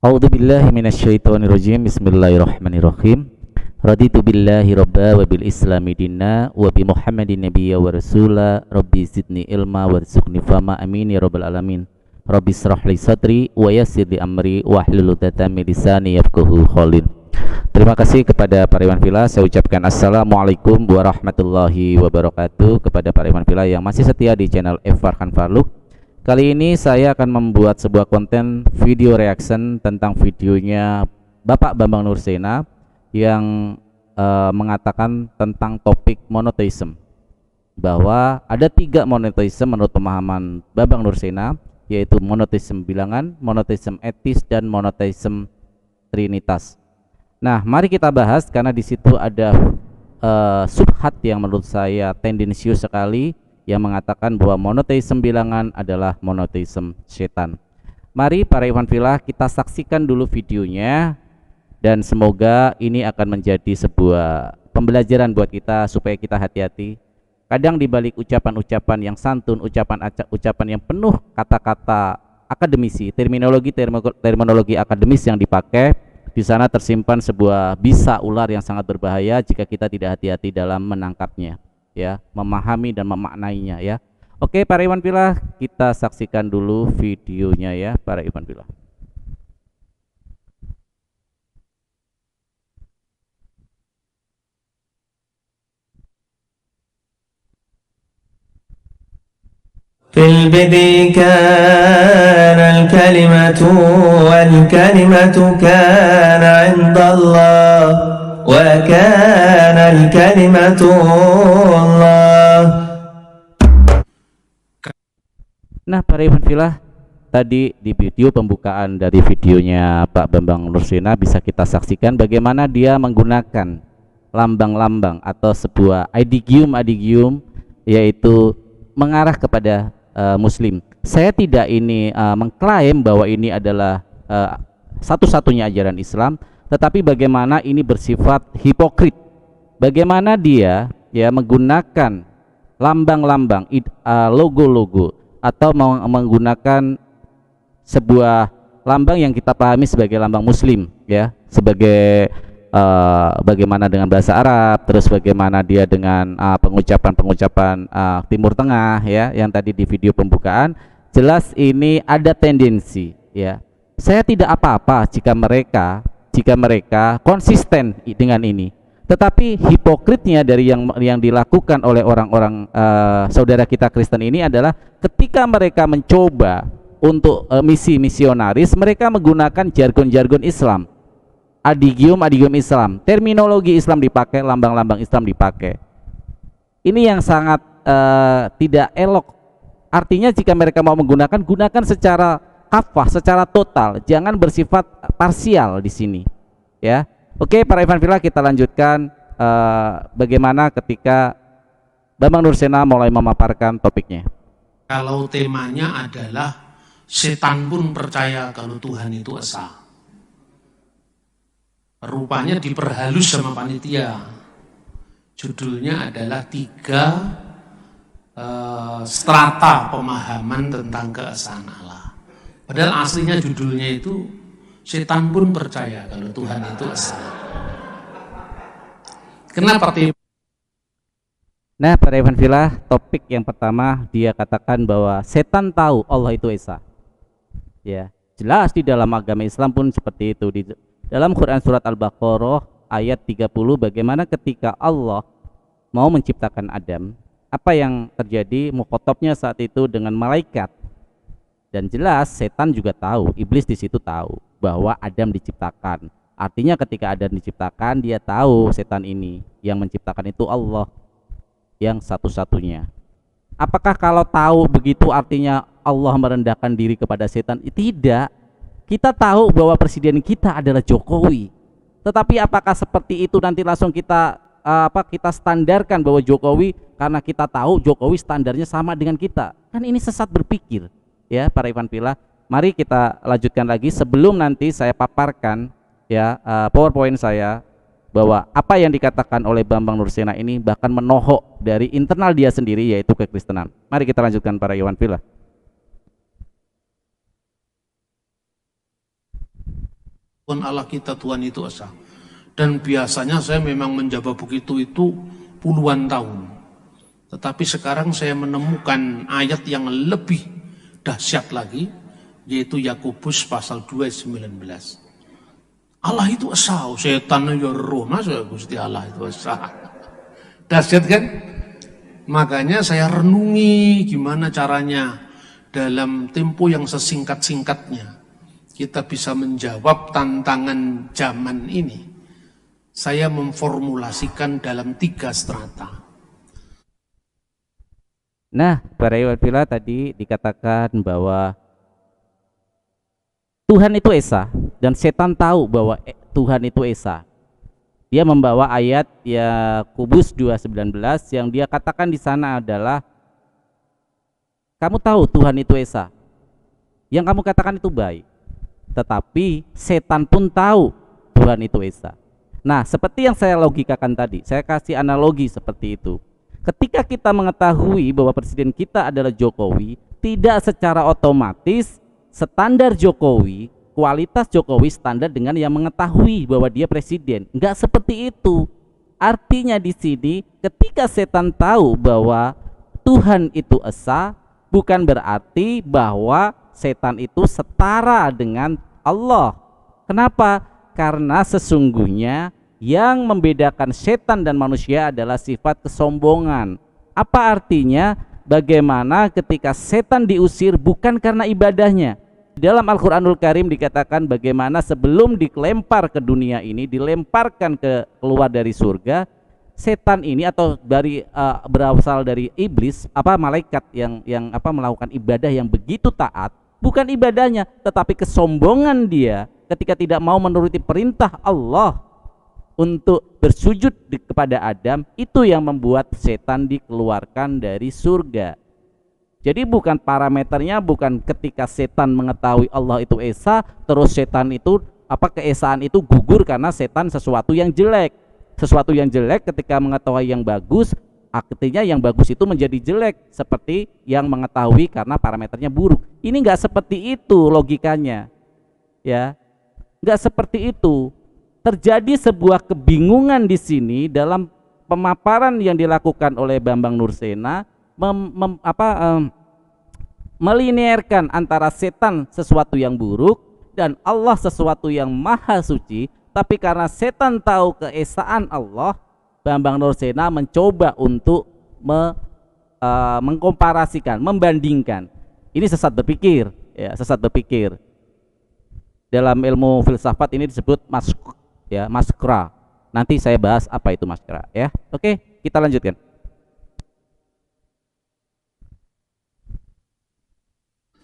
A'udzu billahi minasyaitonir rajim. Bismillahirrahmanirrahim. Raditu billahi rabba wa bil islami dinna wa bi Muhammadin nabiyya wa rasula. Rabbi zidni ilma warzuqni fahma. Amin ya rabbal alamin. Rabbi israh li sadri wa yassir li amri wahlul 'uqdatam min lisani yafqahu qawli. Terima kasih kepada para Iwan Villa. Saya ucapkan assalamualaikum warahmatullahi wabarakatuh kepada para Iwan Villa yang masih setia di channel F Farhan Farluk. Kali ini saya akan membuat sebuah konten video reaction tentang videonya Bapak Bambang Nursena yang mengatakan tentang topik monotheism, bahwa ada 3 monotheism menurut pemahaman Bambang Nursena, yaitu monotheism bilangan, monotheism etis, dan monotheism trinitas. Nah, mari kita bahas karena di situ ada subhat yang menurut saya tendensius sekali, yang mengatakan bahwa monotheism bilangan adalah monotheism setan. Mari para Iwan Villa kita saksikan dulu videonya, dan semoga ini akan menjadi sebuah pembelajaran buat kita supaya kita hati-hati. Kadang dibalik ucapan-ucapan yang santun, ucapan yang penuh kata-kata akademisi, terminologi akademis yang dipakai, di sana tersimpan sebuah bisa ular yang sangat berbahaya jika kita tidak hati-hati dalam menangkapnya, ya, memahami dan memaknainya, ya. Oke, para Iwan Villa, kita saksikan dulu videonya, ya, para Iwan Villa. في البدء كان الكلمة والكلمة كان عند الله وكان الكلمة الله. Nah, para Iwan Villa, tadi di video pembukaan dari videonya Pak Bambang Nursena bisa kita saksikan bagaimana dia menggunakan lambang-lambang atau sebuah adigium, yaitu mengarah kepada Muslim. Saya tidak ini mengklaim bahwa ini adalah satu-satunya ajaran Islam, tetapi bagaimana ini bersifat hipokrit. Bagaimana dia menggunakan lambang-lambang, logo-logo, atau menggunakan sebuah lambang yang kita pahami sebagai lambang Muslim, ya, sebagai bagaimana dengan bahasa Arab, terus bagaimana dia dengan pengucapan Timur Tengah, ya, yang tadi di video pembukaan. Jelas ini ada tendensi, ya. Saya tidak apa-apa jika mereka konsisten dengan ini, tetapi hipokritnya dari yang dilakukan oleh orang-orang saudara kita Kristen ini adalah ketika mereka mencoba untuk misi misionaris, mereka menggunakan jargon-jargon Islam, adigium Islam, terminologi Islam dipakai, lambang-lambang Islam dipakai. Ini yang sangat tidak elok. Artinya jika mereka mau menggunakan, gunakan secara kafah, secara total, jangan bersifat parsial di sini, ya. Oke, para Iwan Villa, kita lanjutkan bagaimana ketika Bambang Nursena mulai memaparkan topiknya. Kalau temanya adalah setan pun percaya kalau Tuhan itu esa. Rupanya diperhalus sama panitia. Judulnya adalah 3 strata pemahaman tentang keesaan Allah. Padahal aslinya judulnya itu setan pun percaya kalau Tuhan itu esa. Kenapa tim? Nah, para Iwan Villa, topik yang pertama dia katakan bahwa setan tahu Allah itu esa. Ya, jelas di dalam agama Islam pun seperti itu. Di dalam Quran surat Al-Baqarah ayat 30, bagaimana ketika Allah mau menciptakan Adam, apa yang terjadi mukhatabnya saat itu dengan malaikat. Dan jelas setan juga tahu, iblis di situ tahu bahwa Adam diciptakan. Artinya ketika Adam diciptakan, dia tahu setan ini yang menciptakan itu Allah yang satu-satunya. Apakah kalau tahu begitu artinya Allah merendahkan diri kepada setan? Tidak. Kita tahu bahwa presiden kita adalah Jokowi. Tetapi apakah seperti itu nanti langsung kita kita standarkan bahwa Jokowi, karena kita tahu Jokowi standarnya sama dengan kita? Kan ini sesat berpikir, ya, para Iwan Villa. Mari kita lanjutkan lagi sebelum nanti saya paparkan, ya, PowerPoint saya, bahwa apa yang dikatakan oleh Bambang Nursena ini bahkan menohok dari internal dia sendiri, yaitu kekristenan. Mari kita lanjutkan para Iwan Villa. Tuhan Allah kita, Tuhan itu esa. Dan biasanya saya memang menjawab begitu itu puluhan tahun. Tetapi sekarang saya menemukan ayat yang lebih dahsyat lagi, yaitu Yakobus pasal 2:19. Allah itu esa, setan ya roh, masa Gusti Allah itu esa. Dahsyat kan? Makanya saya renungi gimana caranya dalam tempo yang sesingkat-singkatnya kita bisa menjawab tantangan zaman ini. Saya memformulasikan dalam 3 strata. Nah, para ikhwan fillah, tadi dikatakan bahwa Tuhan itu esa dan setan tahu bahwa Tuhan itu esa. Dia membawa ayat Yakobus 2:19 yang dia katakan di sana adalah, kamu tahu Tuhan itu esa. Yang kamu katakan itu baik. Tetapi setan pun tahu Tuhan itu esa. Nah, seperti yang saya logikakan tadi, saya kasih analogi seperti itu. Ketika kita mengetahui bahwa presiden kita adalah Jokowi, tidak secara otomatis standar Jokowi, kualitas Jokowi standar dengan yang mengetahui bahwa dia presiden. Enggak seperti itu. Artinya di sini ketika setan tahu bahwa Tuhan itu esa, bukan berarti bahwa setan itu setara dengan Allah. Kenapa? Karena sesungguhnya yang membedakan setan dan manusia adalah sifat kesombongan. Apa artinya? Bagaimana ketika setan diusir bukan karena ibadahnya. Dalam Al-Quranul Karim dikatakan bagaimana sebelum dilempar ke dunia ini, dilemparkan keluar dari surga, setan ini atau berasal dari iblis, malaikat yang melakukan ibadah yang begitu taat, bukan ibadahnya tetapi kesombongan dia ketika tidak mau menuruti perintah Allah untuk bersujud kepada Adam, itu yang membuat setan dikeluarkan dari surga. Jadi bukan parameternya, bukan ketika setan mengetahui Allah itu esa, terus setan itu keesaan itu gugur karena setan sesuatu yang jelek. Sesuatu yang jelek ketika mengetahui yang bagus, artinya yang bagus itu menjadi jelek, seperti yang mengetahui karena parameternya buruk. Ini enggak seperti itu logikanya. Ya. Enggak seperti itu. Terjadi sebuah kebingungan di sini dalam pemaparan yang dilakukan oleh Bambang Nursena, melinearkan antara setan sesuatu yang buruk dan Allah sesuatu yang maha suci. Tapi karena setan tahu keesaan Allah, Bambang Nursena mencoba untuk mengkomparasikan, membandingkan. Ini sesat berpikir, ya, sesat berpikir. Dalam ilmu filsafat ini disebut maskra. Nanti saya bahas apa itu maskra, ya. Oke, kita lanjutkan.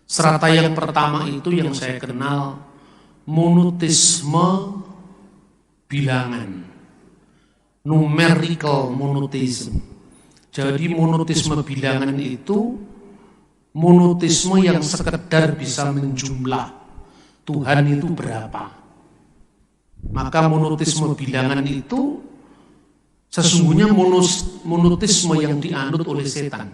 Strata yang pertama itu yang saya kenal monoteisme bilangan, numerical monotheism. Jadi monoteisme bilangan itu monoteisme yang sekedar bisa menjumlah Tuhan itu berapa. Maka monoteisme bilangan itu sesungguhnya monoteisme yang dianut oleh setan.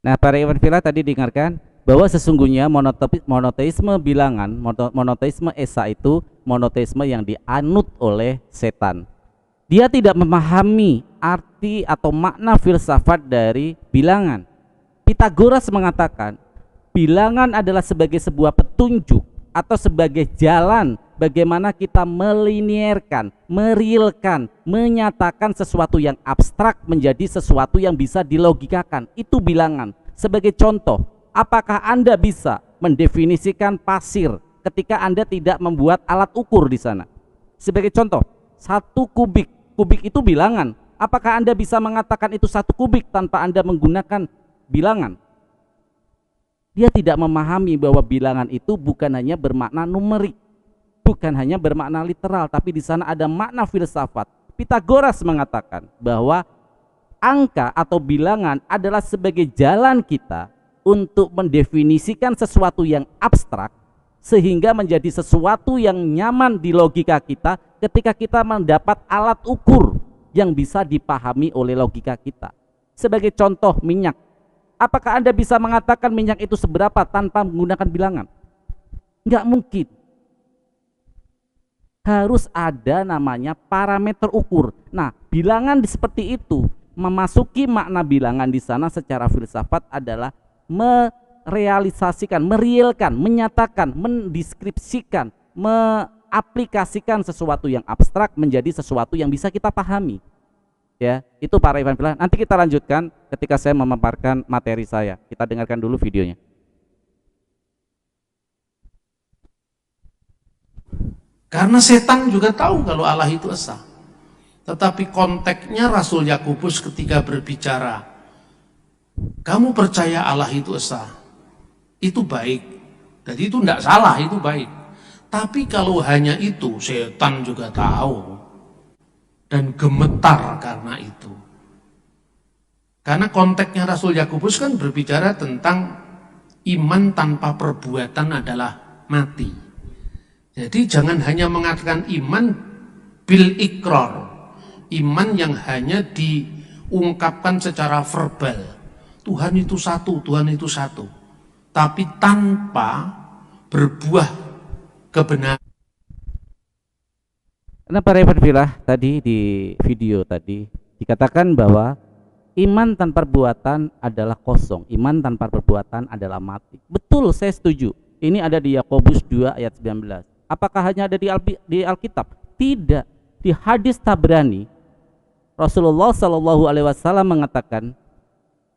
Nah, para ikhwan fillah, tadi dengarkan bahwa sesungguhnya monoteisme bilangan, monoteisme esa itu monoteisme yang dianut oleh setan. Dia tidak memahami arti atau makna filsafat dari bilangan. Pythagoras mengatakan bilangan adalah sebagai sebuah petunjuk atau sebagai jalan bagaimana kita melinearkan, merealkan, menyatakan sesuatu yang abstrak menjadi sesuatu yang bisa dilogikakan. Itu bilangan. Sebagai contoh, apakah Anda bisa mendefinisikan pasir ketika Anda tidak membuat alat ukur di sana? Sebagai contoh, 1 kubik. Kubik itu bilangan. Apakah Anda bisa mengatakan itu 1 kubik tanpa Anda menggunakan bilangan? Dia tidak memahami bahwa bilangan itu bukan hanya bermakna numerik, bukan hanya bermakna literal, tapi di sana ada makna filsafat. Pythagoras mengatakan bahwa angka atau bilangan adalah sebagai jalan kita untuk mendefinisikan sesuatu yang abstrak sehingga menjadi sesuatu yang nyaman di logika kita ketika kita mendapat alat ukur yang bisa dipahami oleh logika kita. Sebagai contoh, minyak. Apakah Anda bisa mengatakan minyak itu seberapa tanpa menggunakan bilangan? Enggak mungkin. harus ada namanya parameter ukur. Nah, bilangan seperti itu, memasuki makna bilangan di sana secara filsafat adalah merealisasikan, merealkan, menyatakan, mendeskripsikan, aplikasikan sesuatu yang abstrak menjadi sesuatu yang bisa kita pahami. Ya, itu para Ikhwan Fillah. Nanti kita lanjutkan ketika saya memaparkan materi saya. Kita dengarkan dulu videonya. Karena setan juga tahu kalau Allah itu esa. Tetapi konteksnya Rasul Yakobus ketika berbicara, kamu percaya Allah itu esa, itu baik. Jadi itu tidak salah, itu baik. Tapi kalau hanya itu, setan juga tahu dan gemetar karena itu. Karena konteksnya Rasul Yakobus kan berbicara tentang iman tanpa perbuatan adalah mati. Jadi jangan hanya mengatakan iman bil ikrar, iman yang hanya diungkapkan secara verbal. Tuhan itu satu, Tuhan itu satu. Tapi tanpa berbuah kebenaran. Karena para Ikhwan Fillah tadi di video tadi dikatakan bahwa iman tanpa perbuatan adalah kosong, iman tanpa perbuatan adalah mati. Betul, saya setuju. Ini ada di Yakobus 2 ayat 19. Apakah hanya ada di Alkitab? Tidak. Di hadis Tabrani, Rasulullah Shallallahu Alaihi Wasallam mengatakan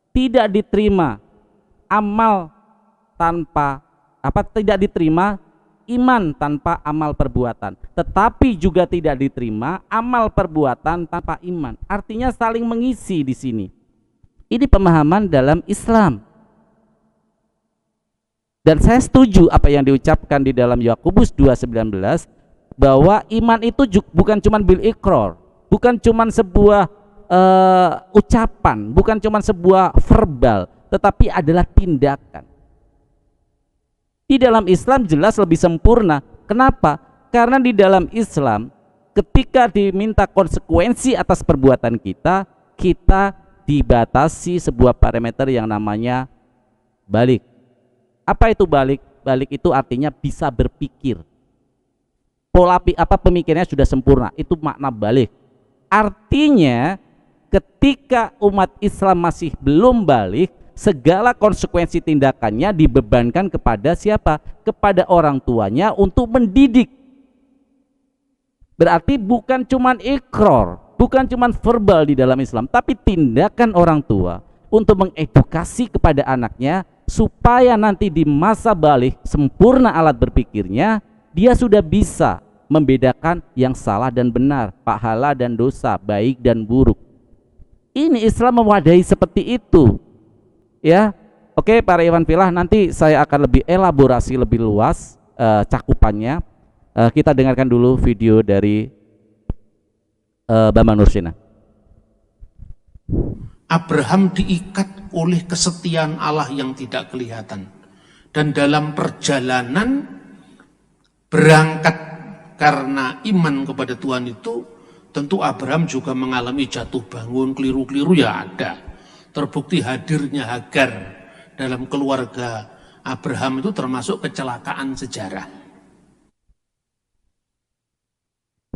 tidak diterima amal tanpa tidak diterima iman tanpa amal perbuatan, tetapi juga tidak diterima amal perbuatan tanpa iman. Artinya saling mengisi di sini. Ini pemahaman dalam Islam. Dan saya setuju apa yang diucapkan di dalam Yakobus 2:19 bahwa iman itu bukan cuma bil ikrar, bukan cuma sebuah ucapan, bukan cuma sebuah verbal, tetapi adalah tindakan. Di dalam Islam jelas lebih sempurna. Kenapa? Karena di dalam Islam ketika diminta konsekuensi atas perbuatan kita, kita dibatasi sebuah parameter yang namanya balik. Apa itu balik? Balik itu artinya bisa berpikir. Pola pemikirannya sudah sempurna. Itu makna balik. Artinya ketika umat Islam masih belum balik, segala konsekuensi tindakannya dibebankan kepada siapa? Kepada orang tuanya untuk mendidik. Berarti bukan cuman ikrar, bukan cuman verbal di dalam Islam, tapi tindakan orang tua untuk mengedukasi kepada anaknya supaya nanti di masa balik sempurna alat berpikirnya, dia sudah bisa membedakan yang salah dan benar, pahala dan dosa, baik dan buruk. Ini Islam mewadahi seperti itu. Ya, oke para Ikhwan Fillah, nanti saya akan lebih elaborasi lebih luas cakupannya. Kita dengarkan dulu video dari Bambang Nursina. Abraham diikat oleh kesetiaan Allah yang tidak kelihatan. Dan dalam perjalanan berangkat karena iman kepada Tuhan itu, tentu Abraham juga mengalami jatuh bangun, keliru-keliru ya ada. Terbukti hadirnya Hagar dalam keluarga Abraham itu termasuk kecelakaan sejarah.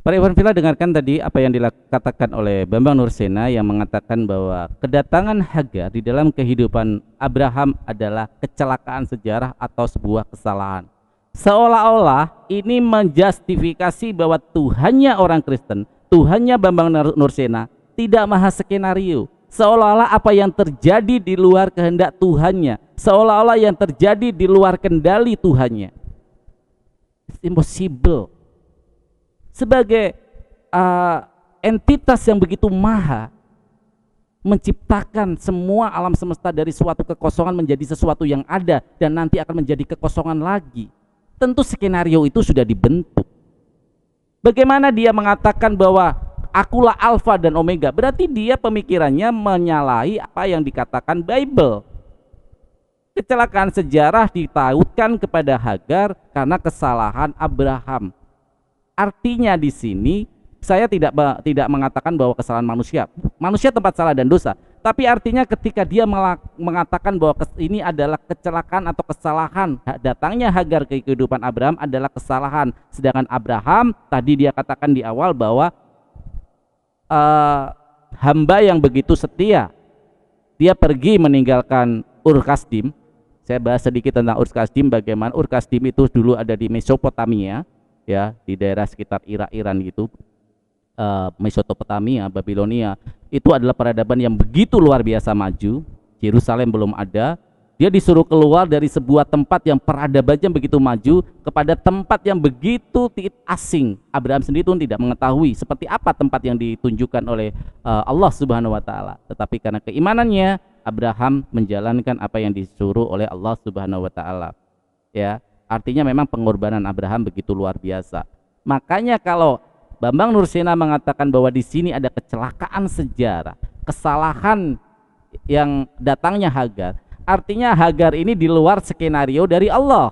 Para Ikhwan Fillah, dengarkan tadi apa yang dikatakan oleh Bambang Nursena yang mengatakan bahwa kedatangan Hagar di dalam kehidupan Abraham adalah kecelakaan sejarah atau sebuah kesalahan. Seolah-olah ini menjustifikasi bahwa Tuhannya orang Kristen, Tuhannya Bambang Nursena tidak maha skenario. Seolah-olah apa yang terjadi di luar kehendak Tuhannya, seolah-olah yang terjadi di luar kendali Tuhannya. It's impossible. Sebagai entitas yang begitu maha, menciptakan semua alam semesta dari suatu kekosongan menjadi sesuatu yang ada dan nanti akan menjadi kekosongan lagi. Tentu skenario itu sudah dibentuk. Bagaimana dia mengatakan bahwa akulah alfa dan omega? Berarti dia pemikirannya menyalahi apa yang dikatakan Bible. Kecelakaan sejarah ditautkan kepada Hagar karena kesalahan Abraham. Artinya di sini saya tidak mengatakan bahwa kesalahan manusia tempat salah dan dosa, Tapi artinya ketika dia mengatakan bahwa ini adalah kecelakaan atau kesalahan, datangnya Hagar ke kehidupan Abraham adalah kesalahan. Sedangkan Abraham tadi dia katakan di awal bahwa hamba yang begitu setia, dia pergi meninggalkan Ur Kasdim. Saya bahas sedikit tentang Ur Kasdim, bagaimana Ur Kasdim itu dulu ada di Mesopotamia, ya, di daerah sekitar Irak, Iran gitu. Mesopotamia, Babilonia, itu adalah peradaban yang begitu luar biasa maju. Yerusalem belum ada. Dia disuruh keluar dari sebuah tempat yang peradabannya begitu maju kepada tempat yang begitu asing. Abraham sendiri pun tidak mengetahui seperti apa tempat yang ditunjukkan oleh Allah Subhanahu wa taala. Tetapi karena keimanannya, Abraham menjalankan apa yang disuruh oleh Allah Subhanahu wa taala. Ya, artinya memang pengorbanan Abraham begitu luar biasa. Makanya kalau Bambang Nursena mengatakan bahwa di sini ada kecelakaan sejarah, kesalahan yang datangnya Hagar, artinya Hagar ini di luar skenario dari Allah.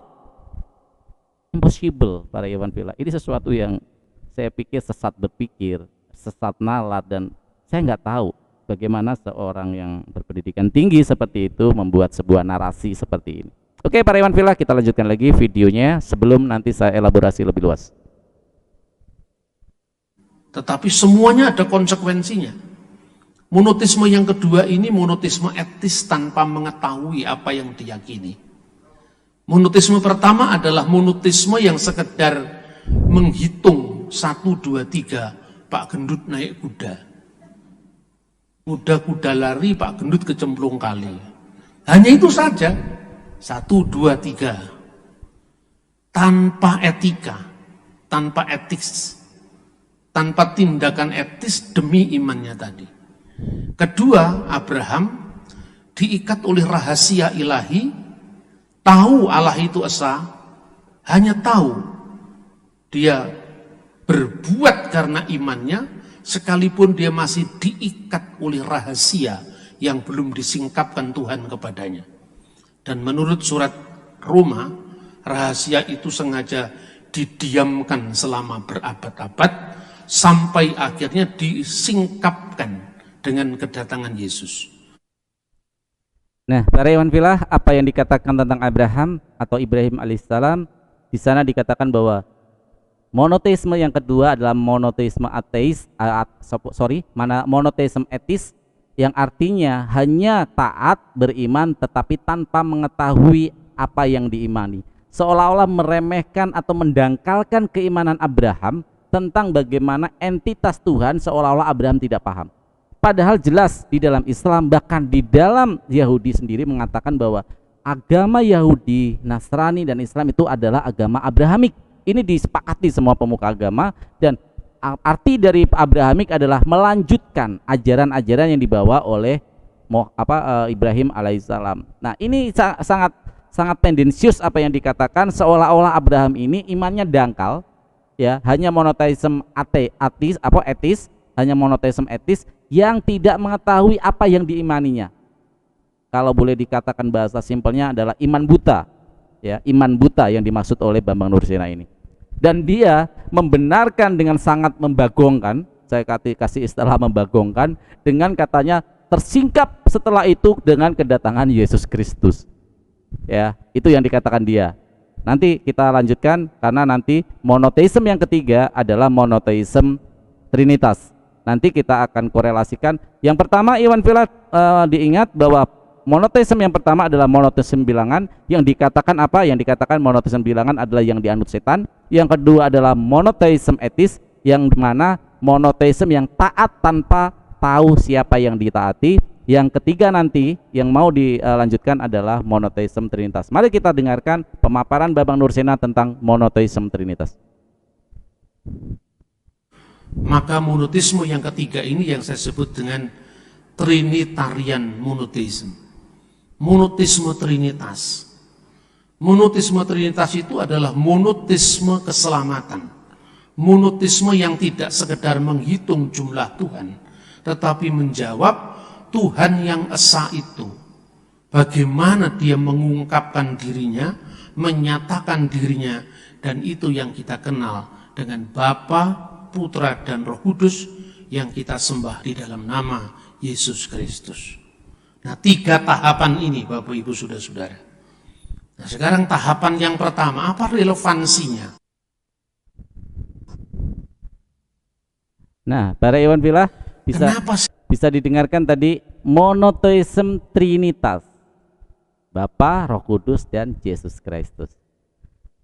Impossible para Iwan Villa. Ini sesuatu yang saya pikir sesat berpikir, sesat nalar, dan saya nggak tahu bagaimana seorang yang berpendidikan tinggi seperti itu membuat sebuah narasi seperti ini. Oke para Iwan Villa, kita lanjutkan lagi videonya sebelum nanti saya elaborasi lebih luas. Tetapi semuanya ada konsekuensinya. Monoteisme yang kedua ini monoteisme etis tanpa mengetahui apa yang diyakini. Monoteisme pertama adalah monoteisme yang sekedar menghitung 1, 2, 3, Pak Gendut naik kuda. Kuda-kuda lari, Pak Gendut kecemplung kali. Hanya itu saja. 1, 2, 3. Tanpa etika, tanpa etis, tanpa tindakan etis demi imannya tadi. Kedua, Abraham diikat oleh rahasia ilahi, tahu Allah itu esa, hanya tahu dia berbuat karena imannya, sekalipun dia masih diikat oleh rahasia yang belum disingkapkan Tuhan kepadanya. Dan menurut surat Roma, rahasia itu sengaja didiamkan selama berabad-abad, sampai akhirnya disingkapkan dengan kedatangan Yesus. Nah, para Iwan Villa, apa yang dikatakan tentang Abraham atau Ibrahim alaihissalam, di sana dikatakan bahwa monoteisme yang kedua adalah monoteisme ateis, monoteisme etis, yang artinya hanya taat beriman tetapi tanpa mengetahui apa yang diimani, seolah-olah meremehkan atau mendangkalkan keimanan Abraham tentang bagaimana entitas Tuhan, seolah-olah Abraham tidak paham. Padahal jelas di dalam Islam, bahkan di dalam Yahudi sendiri mengatakan bahwa agama Yahudi, Nasrani, dan Islam itu adalah agama Abrahamik. Ini disepakati semua pemuka agama, dan arti dari Abrahamik adalah melanjutkan ajaran-ajaran yang dibawa oleh Ibrahim alaihissalam. Nah, ini sangat tendensius apa yang dikatakan, seolah-olah Abraham ini imannya dangkal, ya, hanya monoteisme etis, hanya monoteisme etis yang tidak mengetahui apa yang diimaninya. Kalau boleh dikatakan bahasa simpelnya adalah iman buta, ya, iman buta yang dimaksud oleh Bambang Nursena ini. Dan dia membenarkan dengan sangat membagongkan, saya kasih istilah membagongkan, dengan katanya tersingkap setelah itu dengan kedatangan Yesus Kristus. Ya, itu yang dikatakan dia. Nanti kita lanjutkan karena nanti monoteisme yang ketiga adalah monoteisme Trinitas. Nanti kita akan korelasikan. Yang pertama Iwan Villa diingat bahwa monoteisme yang pertama adalah monoteisme bilangan, yang dikatakan apa? Yang dikatakan monoteisme bilangan adalah yang dianut setan. Yang kedua adalah monoteisme etis, yang mana monoteisme yang taat tanpa tahu siapa yang ditaati. Yang ketiga nanti yang mau dilanjutkan adalah monoteisme Trinitas. Mari kita dengarkan pemaparan Bambang Nursena tentang monoteisme Trinitas. Maka monoteisme yang ketiga ini yang saya sebut dengan Trinitarian monoteisme. Monoteisme Trinitas. Monoteisme Trinitas itu adalah monoteisme keselamatan. Monoteisme yang tidak sekedar menghitung jumlah Tuhan, tetapi menjawab Tuhan yang esa itu, bagaimana dia mengungkapkan dirinya, menyatakan dirinya, dan itu yang kita kenal dengan Bapa, Putra, dan Roh Kudus yang kita sembah di dalam nama Yesus Kristus. Nah, 3 tahapan ini Bapak Ibu Saudara-saudara. Nah, sekarang tahapan yang pertama, apa relevansinya? Nah, para Iwan Filah bisa didengarkan tadi monoteisme Trinitas, Bapa, Roh Kudus, dan Yesus Kristus.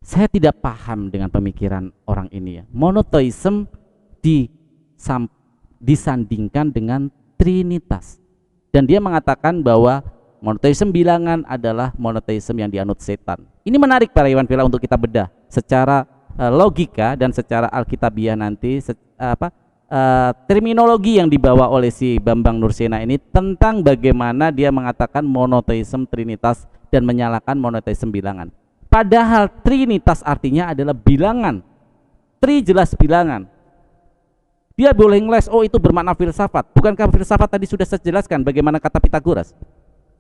Saya tidak paham dengan pemikiran orang ini ya. Monoteisme disandingkan dengan Trinitas, dan dia mengatakan bahwa monoteisme bilangan adalah monoteisme yang dianut setan. Ini menarik para Iwan Filah untuk kita bedah secara logika dan secara alkitabiah nanti terminologi yang dibawa oleh si Bambang Nursena ini tentang bagaimana dia mengatakan monoteisme Trinitas dan menyalahkan monoteisme bilangan. Padahal Trinitas artinya adalah bilangan. Tri jelas bilangan. Dia boleh ngeles, oh itu bermakna filsafat. Bukankah filsafat tadi sudah saya jelaskan bagaimana kata Pitagoras?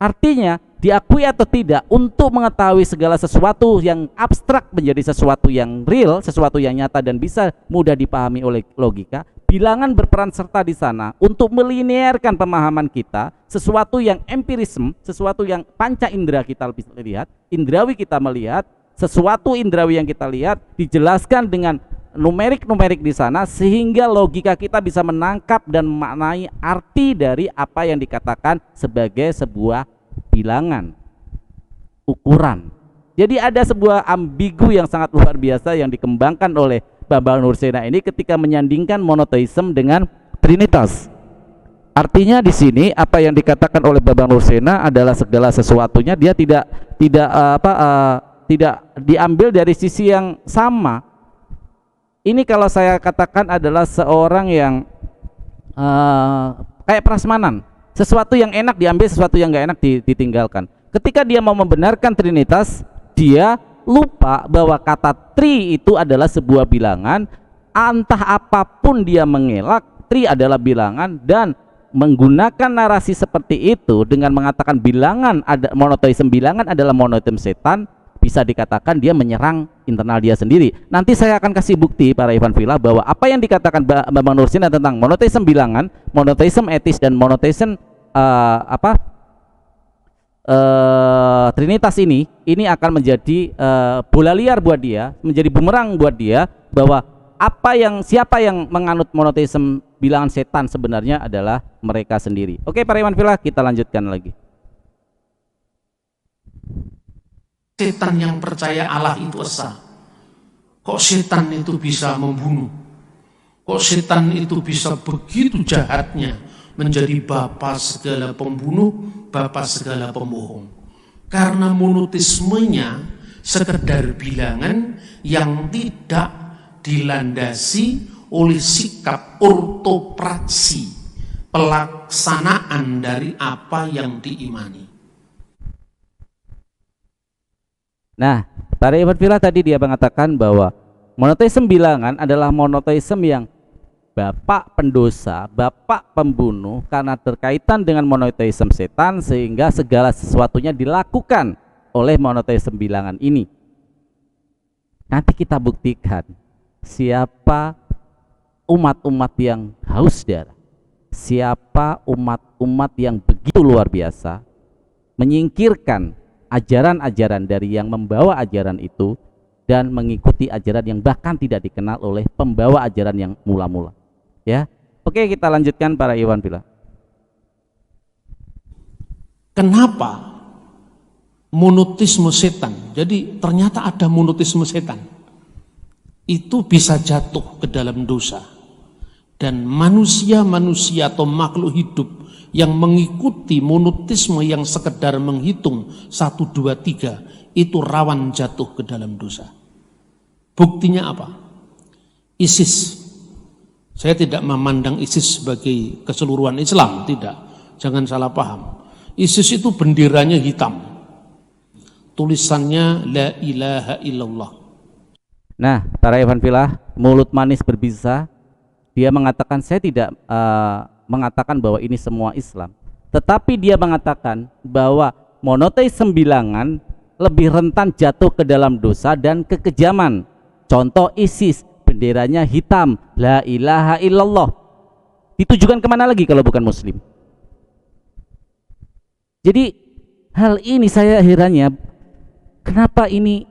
Artinya diakui atau tidak, untuk mengetahui segala sesuatu yang abstrak menjadi sesuatu yang real, sesuatu yang nyata dan bisa mudah dipahami oleh logika, bilangan berperan serta di sana untuk melinearkan pemahaman kita, sesuatu yang empirisme, sesuatu yang panca indera kita lihat, indrawi kita melihat, sesuatu indrawi yang kita lihat dijelaskan dengan numerik-numerik di sana sehingga logika kita bisa menangkap dan memaknai arti dari apa yang dikatakan sebagai sebuah bilangan, ukuran. Jadi ada sebuah ambigu yang sangat luar biasa yang dikembangkan oleh Bambang Nursena ini ketika menyandingkan monoteisme dengan Trinitas. Artinya di sini apa yang dikatakan oleh Bambang Nursena adalah segala sesuatunya dia tidak diambil dari sisi yang sama. Ini kalau saya katakan adalah seorang yang kayak prasmanan, sesuatu yang enak diambil, sesuatu yang nggak enak ditinggalkan. Ketika dia mau membenarkan Trinitas, dia lupa bahwa kata tri itu adalah sebuah bilangan. Entah apapun dia mengelak, tri adalah bilangan, dan menggunakan narasi seperti itu dengan mengatakan bilangan ada monoteisme, bilangan adalah monoteisme setan, bisa dikatakan dia menyerang internal dia sendiri. Nanti saya akan kasih bukti para Iwan Filah bahwa apa yang dikatakan Bambang Nursena tentang monoteisme bilangan, monoteisme etis, dan monoteisme Trinitas ini akan menjadi bola liar buat dia, menjadi bumerang buat dia, bahwa siapa yang menganut monoteisme bilangan setan sebenarnya adalah mereka sendiri. Oke para Iwan Filah, kita lanjutkan lagi. Setan yang percaya Allah itu esa. Kok setan itu bisa membunuh? Kok setan itu bisa begitu jahatnya menjadi bapa segala pembunuh, bapa segala pembohong? Karena monoteismenya sekedar bilangan yang tidak dilandasi oleh sikap ortopraksi, pelaksanaan dari apa yang diimani. Nah, para Iwan Filah tadi dia mengatakan bahwa monoteisme bilangan adalah monoteisme yang bapak pendosa, bapak pembunuh, karena terkaitan dengan monoteisme setan sehingga segala sesuatunya dilakukan oleh monoteisme bilangan ini. Nanti kita buktikan siapa umat-umat yang haus darah, siapa umat-umat yang begitu luar biasa menyingkirkan ajaran-ajaran dari yang membawa ajaran itu dan mengikuti ajaran yang bahkan tidak dikenal oleh pembawa ajaran yang mula-mula. Ya, oke, kita lanjutkan para Iwan Filah. Kenapa monoteisme setan? Jadi ternyata ada monoteisme setan. Itu bisa jatuh ke dalam dosa. Dan manusia-manusia atau makhluk hidup yang mengikuti monoteisme yang sekedar menghitung 1, 2, 3 itu rawan jatuh ke dalam dosa. Buktinya apa? ISIS. Saya tidak memandang ISIS sebagai keseluruhan Islam, tidak. Jangan salah paham. ISIS itu benderanya hitam. Tulisannya La ilaha illallah. Nah, para Iwan Filah, mulut manis berbisa, dia mengatakan saya tidak mengatakan bahwa ini semua Islam, tetapi dia mengatakan bahwa monoteisme bilangan lebih rentan jatuh ke dalam dosa dan kekejaman. Contoh ISIS, benderanya hitam, la ilaha illallah. Ditujukan kemana lagi kalau bukan muslim? Jadi hal ini saya herannya, kenapa ini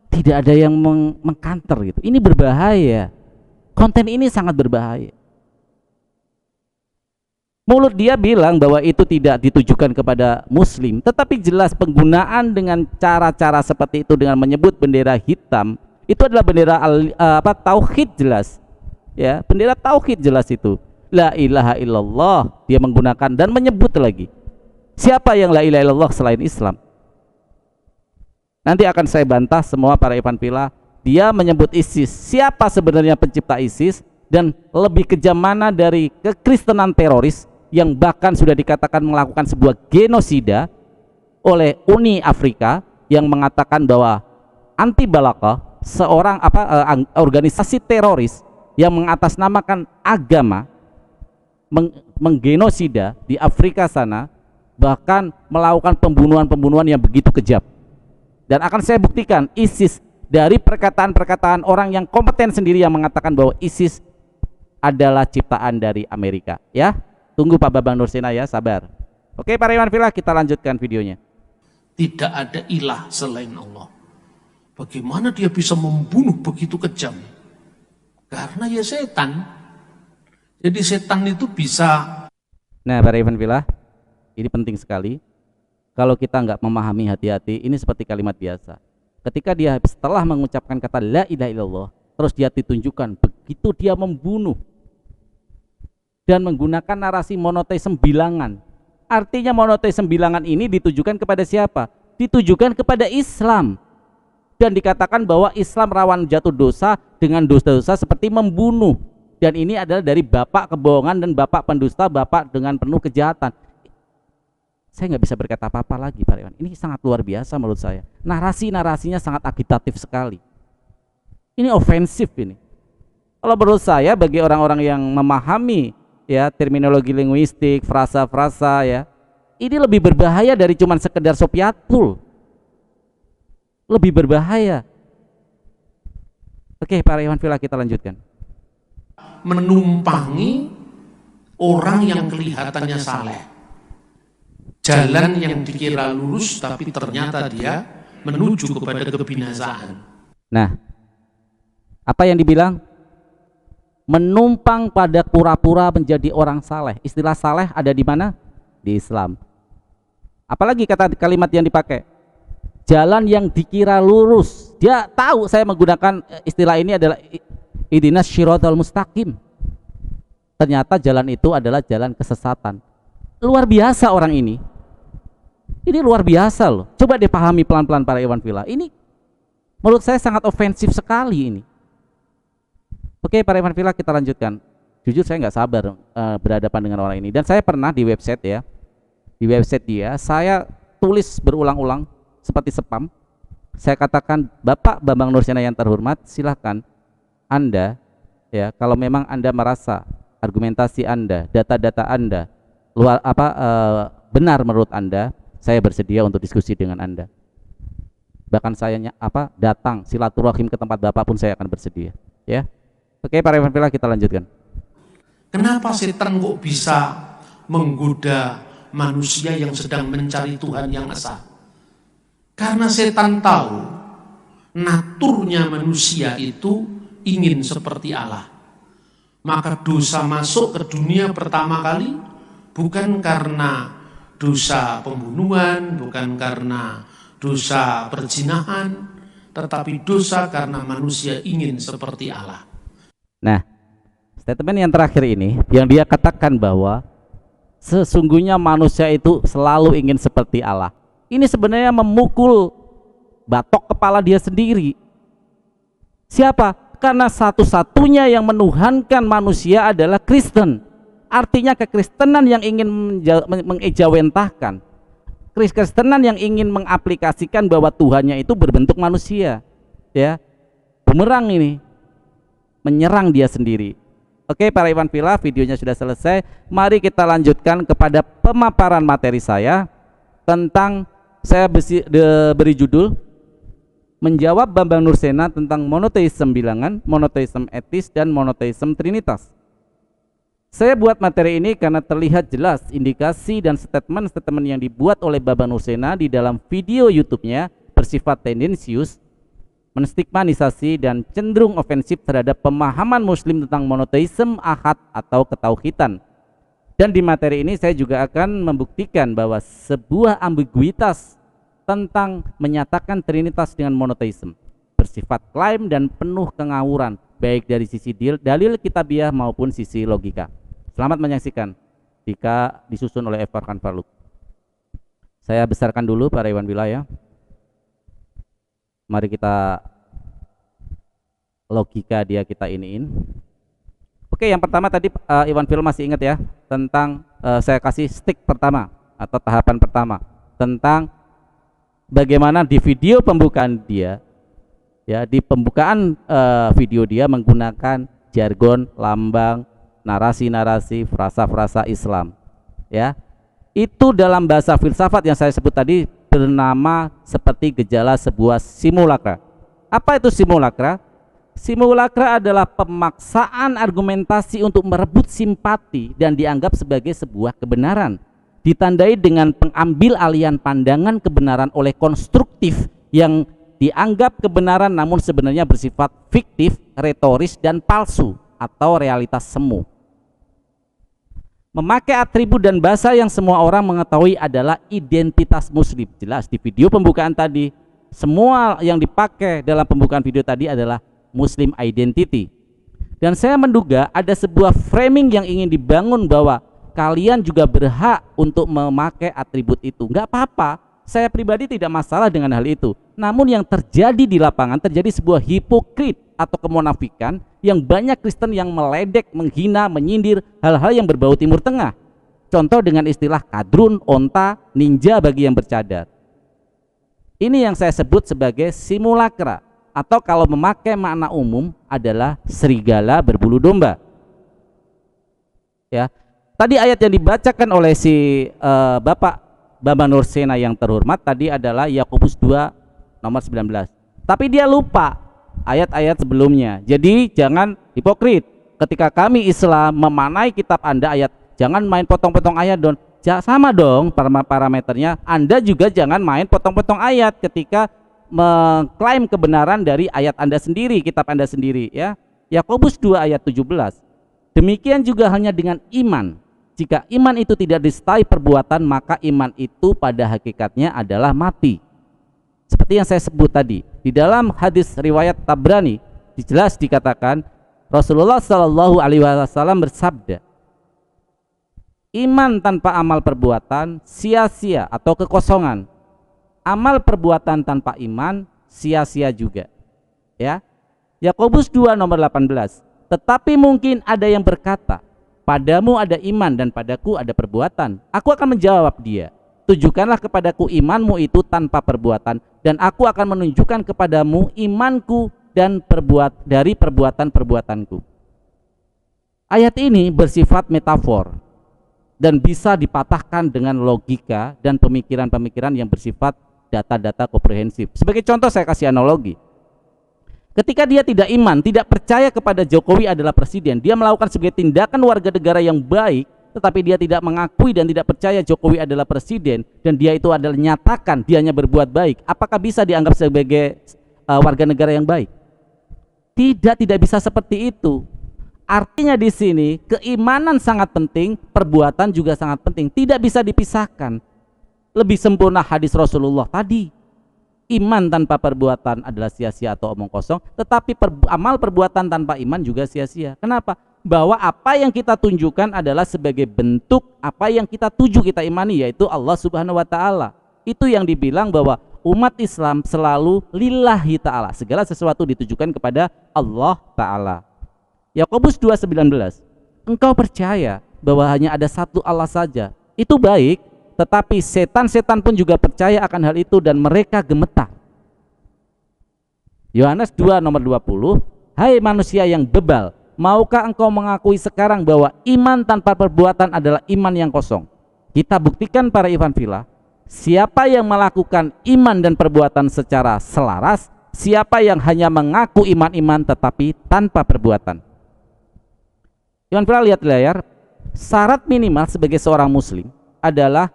tidak ada yang mengkanter gitu. Ini berbahaya. Konten ini sangat berbahaya. Mulut dia bilang bahwa itu tidak ditujukan kepada muslim, tetapi jelas penggunaan dengan cara-cara seperti itu dengan menyebut bendera hitam, itu adalah bendera tauhid jelas. Ya, bendera tauhid jelas itu. La ilaha illallah dia menggunakan dan menyebut lagi. Siapa yang la ilaha illallah selain Islam? Nanti akan saya bantah semua para Ikhwan Fillah. Dia menyebut ISIS. Siapa sebenarnya pencipta ISIS? Dan lebih kejam mana dari kekristenan teroris yang bahkan sudah dikatakan melakukan sebuah genosida oleh Uni Afrika yang mengatakan bahwa anti balaka, seorang organisasi teroris yang mengatasnamakan agama, menggenosida di Afrika sana, bahkan melakukan pembunuhan-pembunuhan yang begitu kejam. Dan akan saya buktikan ISIS dari perkataan-perkataan orang yang kompeten sendiri yang mengatakan bahwa ISIS adalah ciptaan dari Amerika. Ya, tunggu Pak Bambang Nursena ya, sabar. Oke para Ikhwan Fillah, kita lanjutkan videonya. Tidak ada ilah selain Allah. Bagaimana dia bisa membunuh begitu kejam? Karena ya setan. Jadi setan itu bisa. Nah para Ikhwan Fillah, ini penting sekali. Kalau kita nggak memahami, hati-hati. Ini seperti kalimat biasa. Ketika dia setelah mengucapkan kata la ilaha illallah, terus dia ditunjukkan begitu dia membunuh dan menggunakan narasi monoteisme bilangan. Artinya monoteisme bilangan ini ditujukan kepada siapa? Ditujukan kepada Islam. Dan dikatakan bahwa Islam rawan jatuh dosa dengan dosa-dosa seperti membunuh. Dan ini adalah dari bapak kebohongan dan bapak pendusta, bapak dengan penuh kejahatan. Saya nggak bisa berkata apa-apa lagi Pak Iwan. Ini sangat luar biasa menurut saya. Narasi-narasinya sangat agitatif sekali. Ini ofensif ini. Kalau menurut saya bagi orang-orang yang memahami ya terminologi linguistik, frasa-frasa ya, ini lebih berbahaya dari cuman sekedar sopiatul. Lebih berbahaya. Oke, Pak Iwan Fillah, kita lanjutkan. Menumpangi orang yang kelihatannya saleh. Jalan yang dikira lurus tapi ternyata dia menuju kepada kebinasaan. Nah, apa yang dibilang? Menumpang pada pura-pura menjadi orang saleh. Istilah saleh ada di mana? Di Islam. Apalagi kata kalimat yang dipakai? Jalan yang dikira lurus. Dia tahu saya menggunakan istilah ini adalah ihdinas syiratal mustaqim. Ternyata jalan itu adalah jalan kesesatan. Luar biasa orang ini. Ini luar biasa loh. Coba dipahami pelan-pelan para Ikhwan Fillah. Ini menurut saya sangat ofensif sekali ini. Oke para Ikhwan Fillah, kita lanjutkan. Jujur saya nggak sabar berhadapan dengan orang ini. Dan saya pernah di website ya, di website dia saya tulis berulang-ulang seperti spam. Saya katakan, Bapak Bambang Nursena yang terhormat, silahkan Anda ya, kalau memang Anda merasa argumentasi Anda, data-data Anda benar menurut Anda, saya bersedia untuk diskusi dengan Anda. Bahkan saya datang silaturahim ke tempat Bapak pun saya akan bersedia. Ya, oke para Ikhwan Fillah, kita lanjutkan. Kenapa setan kok bisa menggoda manusia yang sedang mencari Tuhan yang esa? Karena setan tahu naturnya manusia itu ingin seperti Allah. Maka dosa masuk ke dunia pertama kali bukan karena dosa pembunuhan, bukan karena dosa perzinahan, tetapi dosa karena manusia ingin seperti Allah. Nah, statement yang terakhir ini yang dia katakan bahwa sesungguhnya manusia itu selalu ingin seperti Allah. Ini sebenarnya memukul batok kepala dia sendiri. Siapa? Karena satu-satunya yang menuhankan manusia adalah Kristen. Artinya kekristenan yang ingin mengejawantahkan, kekristenan yang ingin mengaplikasikan bahwa Tuhannya itu berbentuk manusia, ya, bumerang ini menyerang dia sendiri. Oke para Ikhwan Fillah, videonya sudah selesai. Mari kita lanjutkan kepada pemaparan materi saya tentang, saya beri judul menjawab Bambang Nursena tentang monoteisme bilangan, monoteisme etis, dan monoteisme trinitas. Saya buat materi ini karena terlihat jelas indikasi dan statement-statement yang dibuat oleh Baba Nursena di dalam video YouTube-nya bersifat tendensius, menstigmatisasi dan cenderung ofensif terhadap pemahaman muslim tentang monoteisme, ahad atau ketauhidan. Dan di materi ini saya juga akan membuktikan bahwa sebuah ambiguitas tentang menyatakan trinitas dengan monoteisme bersifat klaim dan penuh kengawuran baik dari sisi dalil kitabiah maupun sisi logika. Selamat menyaksikan jika disusun oleh F. Farkan Farluk. Saya besarkan dulu para Iwan wilayah. Mari kita logika dia kita iniin. Oke, yang pertama tadi Iwan Fil masih ingat ya tentang saya kasih stick pertama atau tahapan pertama tentang bagaimana di video pembukaan dia, ya di pembukaan video dia menggunakan jargon, lambang, narasi-narasi, frasa-frasa Islam, ya. Itu dalam bahasa filsafat yang saya sebut tadi bernama seperti gejala sebuah simulakra. Apa itu simulakra? Simulakra adalah pemaksaan argumentasi untuk merebut simpati dan dianggap sebagai sebuah kebenaran, ditandai dengan pengambil alihan pandangan kebenaran oleh konstruktif yang dianggap kebenaran namun sebenarnya bersifat fiktif, retoris dan palsu atau realitas semu. Memakai atribut dan bahasa yang semua orang mengetahui adalah identitas muslim. Jelas di video pembukaan tadi, semua yang dipakai dalam pembukaan video tadi adalah Muslim identity. Dan saya menduga ada sebuah framing yang ingin dibangun bahwa kalian juga berhak untuk memakai atribut itu. Enggak apa-apa, saya pribadi tidak masalah dengan hal itu. Namun yang terjadi di lapangan terjadi sebuah hipokrit atau kemunafikan yang banyak Kristen yang meledek, menghina, menyindir hal-hal yang berbau Timur Tengah. Contoh dengan istilah kadrun, onta, ninja bagi yang bercadar. Ini yang saya sebut sebagai simulakra, atau kalau memakai makna umum adalah serigala berbulu domba. Ya, tadi ayat yang dibacakan oleh si Bapak Baba Nursena yang terhormat tadi adalah Yakobus 2 nomor 19. Tapi dia lupa ayat-ayat sebelumnya. Jadi jangan hipokrit. Ketika kami Islam memanai kitab Anda ayat, jangan main potong-potong ayat dong. Sama dong parameternya. Anda juga jangan main potong-potong ayat ketika mengklaim kebenaran dari ayat Anda sendiri, kitab Anda sendiri, ya. Yakobus 2 ayat 17. Demikian juga hanya dengan iman. Jika iman itu tidak disertai perbuatan, maka iman itu pada hakikatnya adalah mati. Seperti yang saya sebut tadi, di dalam hadis riwayat Tabrani jelas dikatakan Rasulullah Shallallahu Alaihi Wasallam bersabda, iman tanpa amal perbuatan sia-sia atau kekosongan. Amal perbuatan tanpa iman sia-sia juga. Ya. Yakobus 2 nomor 18. Tetapi mungkin ada yang berkata, padamu ada iman dan padaku ada perbuatan. Aku akan menjawab dia, tunjukkanlah kepadaku imanmu itu tanpa perbuatan, dan aku akan menunjukkan kepadamu imanku dan dari perbuatan-perbuatanku. Ayat ini bersifat metafor dan bisa dipatahkan dengan logika dan pemikiran-pemikiran yang bersifat data-data komprehensif. Sebagai contoh saya kasih analogi. Ketika dia tidak iman, tidak percaya kepada Jokowi adalah presiden, dia melakukan sebagai tindakan warga negara yang baik, tetapi dia tidak mengakui dan tidak percaya Jokowi adalah presiden, dan dia itu adalah nyatakan dianya berbuat baik, apakah bisa dianggap sebagai warga negara yang baik? Tidak bisa seperti itu. Artinya di sini keimanan sangat penting, perbuatan juga sangat penting, tidak bisa dipisahkan. Lebih sempurna hadis Rasulullah tadi, iman tanpa perbuatan adalah sia-sia atau omong kosong, tetapi amal perbuatan tanpa iman juga sia-sia. Kenapa? Bahwa apa yang kita tunjukkan adalah sebagai bentuk apa yang kita tuju, kita imani, yaitu Allah Subhanahu wa Ta'ala. Itu yang dibilang bahwa umat Islam selalu lillahi ta'ala, segala sesuatu ditujukan kepada Allah Ta'ala. Yakobus 2:19, engkau percaya bahwa hanya ada satu Allah saja, itu baik, tetapi setan-setan pun juga percaya akan hal itu dan mereka gemetar. Yohanes 2 nomor 20, hai manusia yang bebal, maukah engkau mengakui sekarang bahwa iman tanpa perbuatan adalah iman yang kosong? Kita buktikan para Ivan Villa, siapa yang melakukan iman dan perbuatan secara selaras, siapa yang hanya mengaku iman-iman tetapi tanpa perbuatan. Ivan Villa lihat layar, Syarat minimal sebagai seorang muslim adalah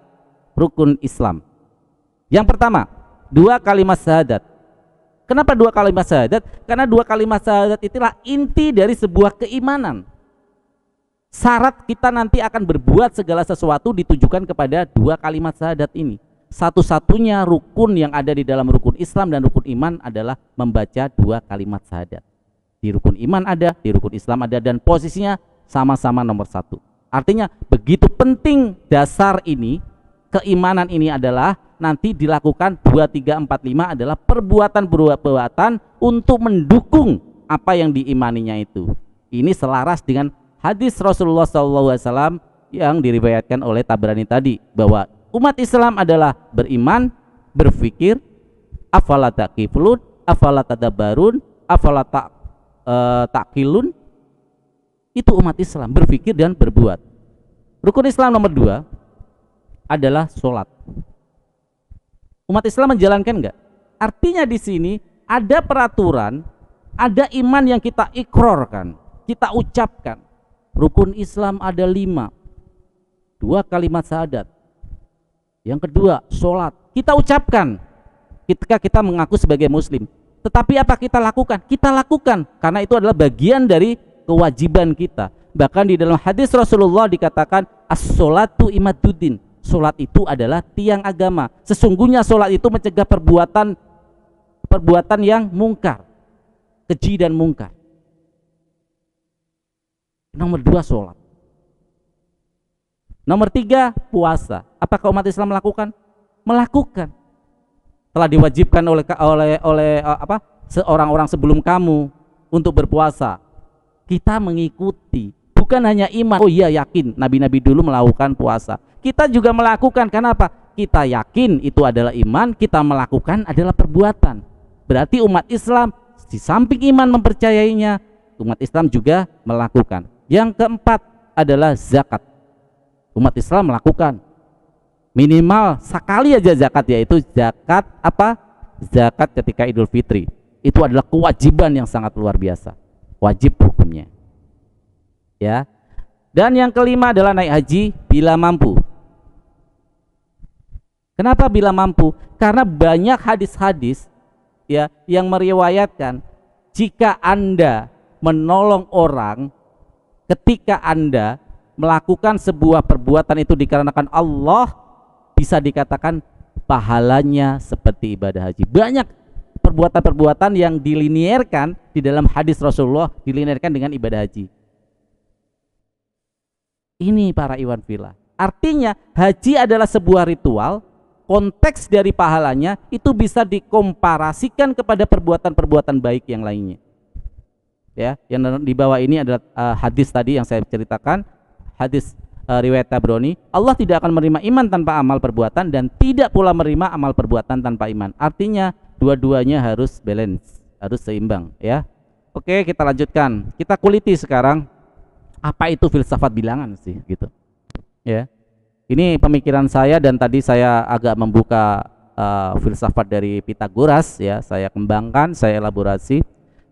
rukun Islam. Yang pertama, 2 kalimat syahadat. Kenapa 2 kalimat syahadat? Karena 2 kalimat syahadat itulah inti dari sebuah keimanan. Syarat kita nanti akan berbuat segala sesuatu ditujukan kepada 2 kalimat syahadat ini. Satu-satunya rukun yang ada di dalam rukun Islam dan rukun iman adalah membaca 2 kalimat syahadat. Di rukun iman ada, di rukun Islam ada, dan posisinya sama-sama nomor 1. Artinya begitu penting dasar ini, keimanan ini adalah nanti dilakukan 2, 3, 4, 5 adalah perbuatan-perbuatan untuk mendukung apa yang diimaninya itu. Ini selaras dengan hadis Rasulullah SAW yang diriwayatkan oleh Tabrani tadi, bahwa umat Islam adalah beriman, berfikir, afala taqiflun, afala tadabbarun, afala taqilun. Itu umat Islam, berfikir dan berbuat. Rukun Islam nomor 2 adalah sholat. Umat Islam menjalankan enggak? Artinya di sini ada peraturan, ada iman yang kita ikrorkan, kita ucapkan. Rukun Islam ada 5, 2 kalimat syahadat. Yang kedua, sholat. Kita ucapkan ketika kita mengaku sebagai muslim. Tetapi apa kita lakukan? Kita lakukan karena itu adalah bagian dari kewajiban kita. Bahkan di dalam hadis Rasulullah dikatakan as-sholatu imaduddin. Sholat itu adalah tiang agama. Sesungguhnya sholat itu mencegah perbuatan yang mungkar, keji dan mungkar. Nomor 2 sholat. Nomor 3 puasa. Apakah umat Islam melakukan? Melakukan. Telah diwajibkan oleh seorang-orang sebelum kamu untuk berpuasa. Kita mengikuti. Bukan hanya iman. Oh iya, yakin nabi-nabi dulu melakukan puasa. Kita juga melakukan. Kenapa? Kita yakin itu adalah iman, kita melakukan adalah perbuatan. Berarti umat Islam di samping iman mempercayainya, umat Islam juga melakukan. Yang keempat adalah zakat. Umat Islam melakukan minimal sekali aja zakat, yaitu zakat apa? Zakat ketika Idul Fitri. Itu adalah kewajiban yang sangat luar biasa. Wajib hukumnya. Ya. Dan yang kelima adalah naik haji bila mampu. Kenapa bila mampu? Karena banyak hadis-hadis ya yang meriwayatkan jika Anda menolong orang ketika Anda melakukan sebuah perbuatan itu dikarenakan Allah, bisa dikatakan pahalanya seperti ibadah haji. Banyak perbuatan-perbuatan yang dilinierkan di dalam hadis Rasulullah dilinierkan dengan ibadah haji. Ini para iwan fillah. Artinya haji adalah sebuah ritual. Konteks dari pahalanya itu bisa dikomparasikan kepada perbuatan-perbuatan baik yang lainnya. Ya, yang di bawah ini adalah hadis tadi yang saya ceritakan, hadis riwayat Tabrani. Allah tidak akan menerima iman tanpa amal perbuatan dan tidak pula menerima amal perbuatan tanpa iman. Artinya dua-duanya harus balance, harus seimbang, ya. Oke, kita lanjutkan. Kita kuliti sekarang apa itu filsafat bilangan sih, gitu. Ya. Ini pemikiran saya dan tadi saya agak membuka filsafat dari Pitagoras, ya. Saya kembangkan, saya elaborasi.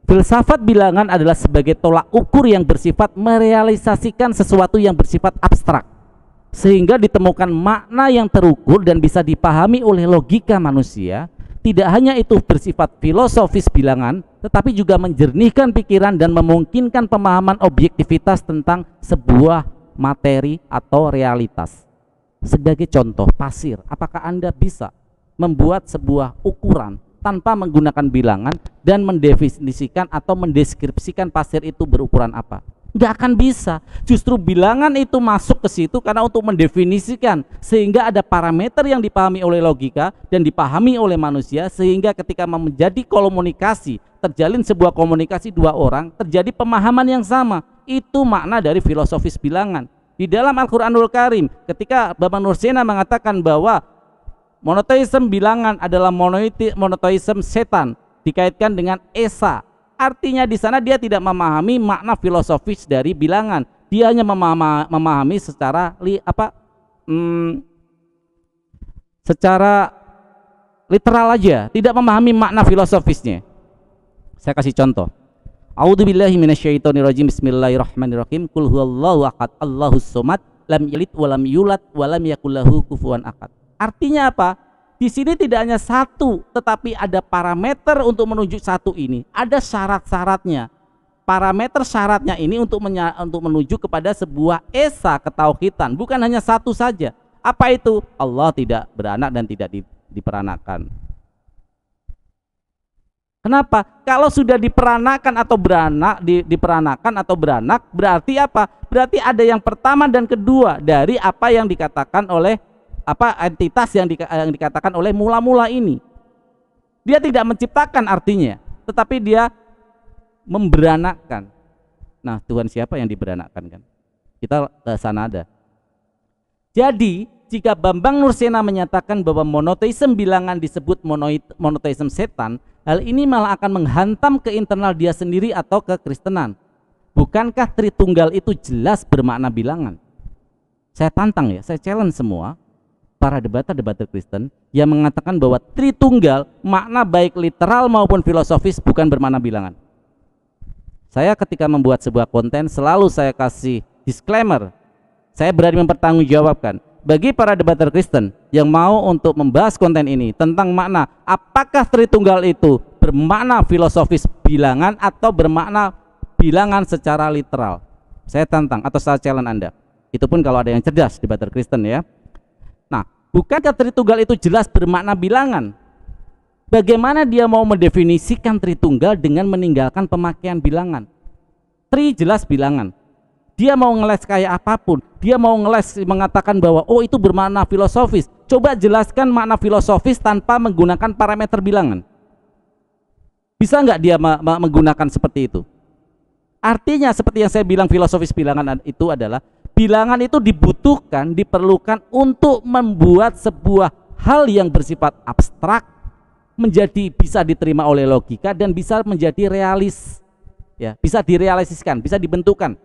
Filsafat bilangan adalah sebagai tolak ukur yang bersifat merealisasikan sesuatu yang bersifat abstrak, sehingga ditemukan makna yang terukur dan bisa dipahami oleh logika manusia. Tidak hanya itu bersifat filosofis bilangan, tetapi juga menjernihkan pikiran dan memungkinkan pemahaman objektivitas tentang sebuah materi atau realitas. Sebagai contoh, pasir. Apakah Anda bisa membuat sebuah ukuran tanpa menggunakan bilangan dan mendefinisikan atau mendeskripsikan pasir itu berukuran apa? Nggak akan bisa. Justru bilangan itu masuk ke situ karena untuk mendefinisikan, sehingga ada parameter yang dipahami oleh logika dan dipahami oleh manusia, sehingga ketika menjadi komunikasi, terjalin sebuah komunikasi dua orang, terjadi pemahaman yang sama. Itu makna dari filosofis bilangan. Di dalam Al-Quranul Karim, ketika Bambang Nursena mengatakan bahwa monoteisme bilangan adalah monoteisme setan, dikaitkan dengan Esa. Artinya di sana dia tidak memahami makna filosofis dari bilangan. Dia hanya memahami secara secara literal aja, tidak memahami makna filosofisnya. Saya kasih contoh. A'udzubillahi minasyaitonirrajim. Bismillahirrahmanirrahim. Qul huwallahu ahad, Allahus somad, lam yalid walam yulad walam yakul lahu kufuwan ahad. Artinya apa? Di sini tidak hanya satu, tetapi ada parameter untuk menuju satu ini. Ada syarat-syaratnya. Parameter syaratnya ini untuk menuju kepada sebuah esa ketauhidan, bukan hanya satu saja. Apa itu? Allah tidak beranak dan tidak diperanakan. Kenapa? Kalau sudah diperanakan atau beranak, diperanakan atau beranak, berarti apa? Berarti ada yang pertama dan kedua dari apa yang dikatakan oleh entitas yang dikatakan oleh mula-mula ini. Dia tidak menciptakan artinya, tetapi dia memberanakkan. Nah, Tuhan siapa yang diberanakkan kan? Kita ke sana ada. Jadi, jika Bambang Nursena menyatakan bahwa monoteisme bilangan disebut monoteisme setan, hal ini malah akan menghantam ke internal dia sendiri atau ke Kristenan. Bukankah Tritunggal itu jelas bermakna bilangan? Saya tantang ya, saya challenge semua para debater Kristen yang mengatakan bahwa Tritunggal makna baik literal maupun filosofis bukan bermakna bilangan. Saya ketika membuat sebuah konten selalu saya kasih disclaimer. Saya berani mempertanggungjawabkan bagi para debater Kristen yang mau untuk membahas konten ini tentang makna apakah Tritunggal itu bermakna filosofis bilangan atau bermakna bilangan secara literal. Saya tantang atau saya challenge Anda. Itu pun kalau ada yang cerdas debater Kristen ya. Nah, bukankah Tritunggal itu jelas bermakna bilangan? Bagaimana dia mau mendefinisikan Tritunggal dengan meninggalkan pemakaian bilangan? Tri jelas bilangan. Dia mau ngeles kayak apapun, dia mau ngeles mengatakan bahwa oh itu bermakna filosofis. Coba jelaskan makna filosofis tanpa menggunakan parameter bilangan. Bisa nggak dia menggunakan seperti itu? Artinya seperti yang saya bilang, filosofis bilangan itu adalah bilangan itu dibutuhkan, diperlukan untuk membuat sebuah hal yang bersifat abstrak menjadi bisa diterima oleh logika dan bisa menjadi realis, ya, bisa direalisasikan, bisa dibentukkan.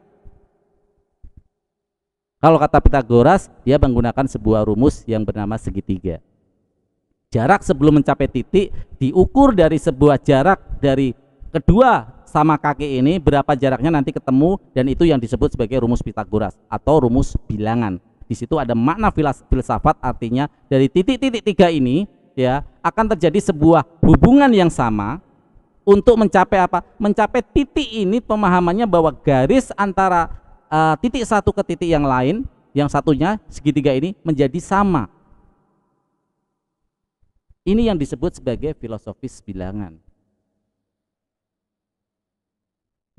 Kalau kata Pitagoras, dia menggunakan sebuah rumus yang bernama segitiga. Jarak sebelum mencapai titik diukur dari sebuah jarak dari kedua sama kaki ini, berapa jaraknya nanti ketemu, dan itu yang disebut sebagai rumus Pitagoras atau rumus bilangan. Di situ ada makna filsafat, artinya dari titik-titik tiga ini ya akan terjadi sebuah hubungan yang sama untuk mencapai apa? Mencapai titik ini, pemahamannya bahwa garis antara titik satu ke titik yang lain, yang satunya segitiga ini menjadi sama. Ini yang disebut sebagai filosofis bilangan.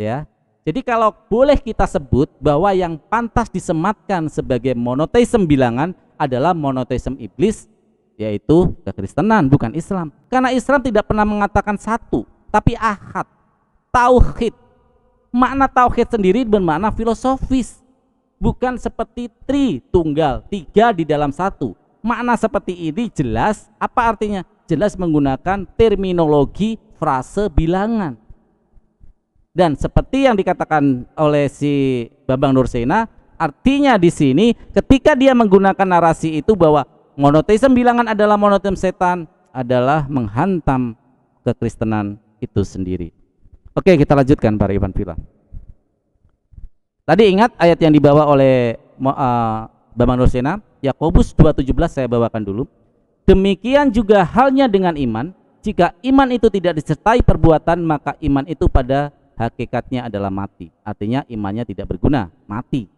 Ya. Jadi kalau boleh kita sebut bahwa yang pantas disematkan sebagai monoteisme bilangan adalah monoteisme iblis, yaitu kekristenan, bukan Islam. Karena Islam tidak pernah mengatakan satu, tapi ahad, tauhid. Makna tauhid sendiri bermakna filosofis, bukan seperti Tritunggal, tiga di dalam satu. Makna seperti ini jelas, apa artinya? Jelas menggunakan terminologi frase bilangan. Dan seperti yang dikatakan oleh si Bambang Nursena, artinya di sini ketika dia menggunakan narasi itu bahwa monoteisme bilangan adalah monoteisme setan, adalah menghantam kekristenan itu sendiri. Oke, kita lanjutkan para Ivan Villa. Tadi ingat ayat yang dibawa oleh Bambang Nursena, Yakobus 2:17 saya bawakan dulu. Demikian juga halnya dengan iman, jika iman itu tidak disertai perbuatan, maka iman itu pada hakikatnya adalah mati. Artinya imannya tidak berguna, mati.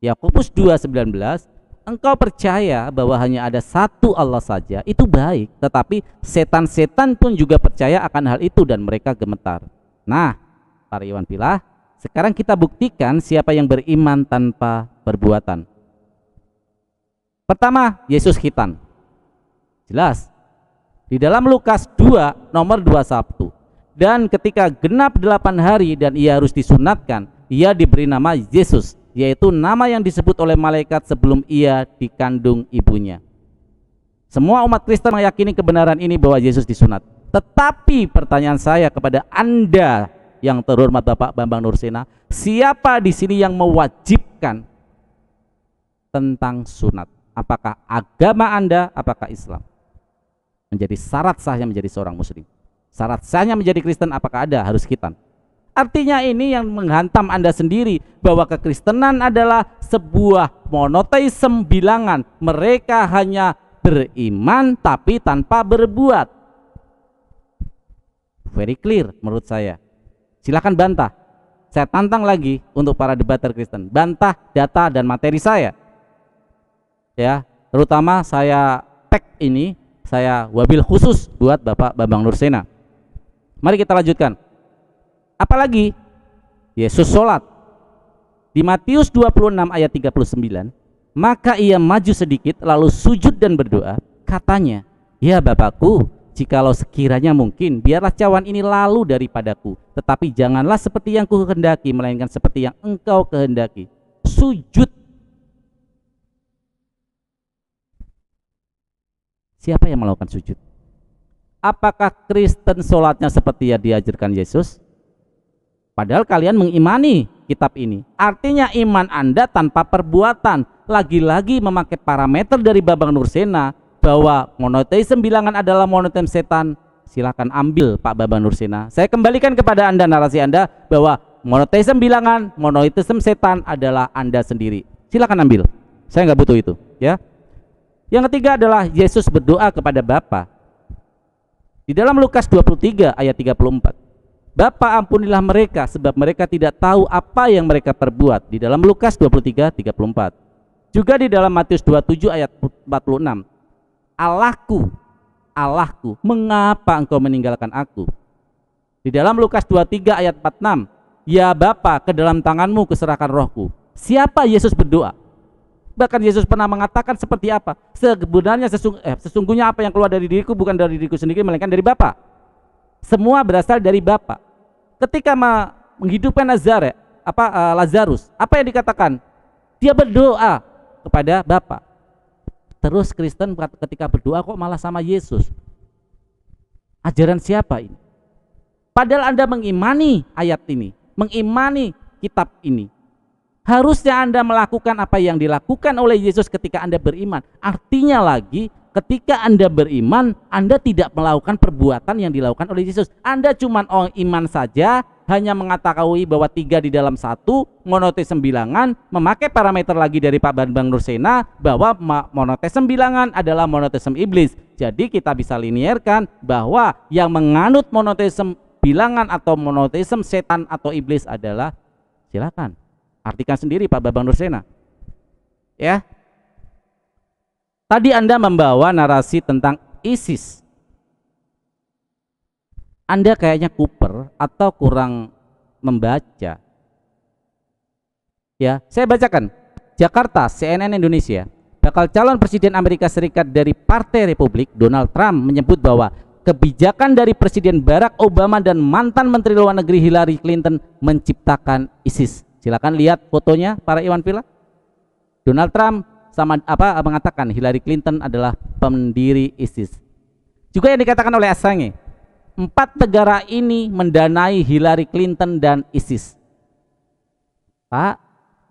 Yakobus 2:19, engkau percaya bahwa hanya ada satu Allah saja, itu baik, tetapi setan-setan pun juga percaya akan hal itu dan mereka gemetar. Nah, para Iwan Pilah, sekarang kita buktikan siapa yang beriman tanpa perbuatan. Pertama, Yesus khitan. Jelas. Di dalam Lukas 2 nomor 21. Dan ketika genap 8 hari dan ia harus disunatkan, ia diberi nama Yesus, yaitu nama yang disebut oleh malaikat sebelum ia dikandung ibunya. Semua umat Kristen meyakini kebenaran ini bahwa Yesus disunat. Tetapi pertanyaan saya kepada Anda yang terhormat Bapak Bambang Nursena, siapa di sini yang mewajibkan tentang sunat? Apakah agama Anda, apakah Islam? Menjadi syarat sahnya menjadi seorang muslim. Syarat sahnya menjadi Kristen, apakah ada harus khitan? Artinya ini yang menghantam Anda sendiri, bahwa kekristenan adalah sebuah monoteisme bilangan. Mereka hanya beriman tapi tanpa berbuat. Very clear menurut saya. Silakan bantah. Saya tantang lagi untuk para debater Kristen, bantah data dan materi saya. Ya, terutama saya tag ini, saya wabil khusus buat Bapak Bambang Nursena. Mari kita lanjutkan. Apalagi Yesus sholat di Matius 26 ayat 39, maka ia maju sedikit lalu sujud dan berdoa, katanya, ya Bapakku, jikalau sekiranya mungkin, biarlah cawan ini lalu daripadaku, tetapi janganlah seperti yang kuhendaki, melainkan seperti yang engkau kehendaki. Sujud. Siapa yang melakukan sujud? Apakah Kristen sholatnya seperti yang diajarkan Yesus? Padahal kalian mengimani kitab ini. Artinya iman Anda tanpa perbuatan. Lagi-lagi memakai parameter dari Bambang Nursena bahwa monoteisme bilangan adalah monoteisme setan. Silakan ambil Pak Bambang Nursena. Saya kembalikan kepada Anda narasi Anda bahwa monoteisme bilangan, monoteisme setan adalah Anda sendiri. Silakan ambil. Saya nggak butuh itu, ya. Yang ketiga adalah Yesus berdoa kepada Bapa. Di dalam Lukas 23 ayat 34. Bapa, ampunilah mereka sebab mereka tidak tahu apa yang mereka perbuat. Di dalam Lukas 23:34. Juga di dalam Matius 27 ayat 46. Allahku, Allahku, mengapa engkau meninggalkan aku? Di dalam Lukas 23 ayat 46. Ya Bapa, ke dalam tanganmu kuserahkan rohku. Siapa Yesus berdoa? Bahkan Yesus pernah mengatakan seperti apa? Sebenarnya sesungguhnya apa yang keluar dari diriku bukan dari diriku sendiri, melainkan dari Bapa. Semua berasal dari Bapa. Ketika menghidupkan Lazarus, apa yang dikatakan? Dia berdoa kepada Bapa. Terus Kristen ketika berdoa kok malah sama Yesus? Ajaran siapa ini? Padahal Anda mengimani ayat ini, mengimani kitab ini. Harusnya Anda melakukan apa yang dilakukan oleh Yesus ketika Anda beriman. Artinya lagi, ketika Anda beriman, Anda tidak melakukan perbuatan yang dilakukan oleh Yesus. Anda cuma iman saja, hanya mengetahui bahwa 3 di dalam 1, monoteisme bilangan, memakai parameter lagi dari Pak Bambang Nursena bahwa monoteisme bilangan adalah monoteisme iblis. Jadi kita bisa linearkan bahwa yang menganut monoteisme bilangan atau monoteisme setan atau iblis adalah, silakan artikan sendiri Pak Bambang Nursena. Ya. Tadi Anda membawa narasi tentang ISIS. Anda kayaknya kuper atau kurang membaca. Ya, saya bacakan. Jakarta, CNN Indonesia. Bakal calon presiden Amerika Serikat dari Partai Republik, Donald Trump, menyebut bahwa kebijakan dari Presiden Barack Obama dan mantan Menteri Luar Negeri Hillary Clinton menciptakan ISIS. Silakan lihat fotonya para Iwan Villa. Donald Trump mengatakan Hillary Clinton adalah pendiri ISIS. Juga yang dikatakan oleh Assange, 4 negara ini mendanai Hillary Clinton dan ISIS. Pak,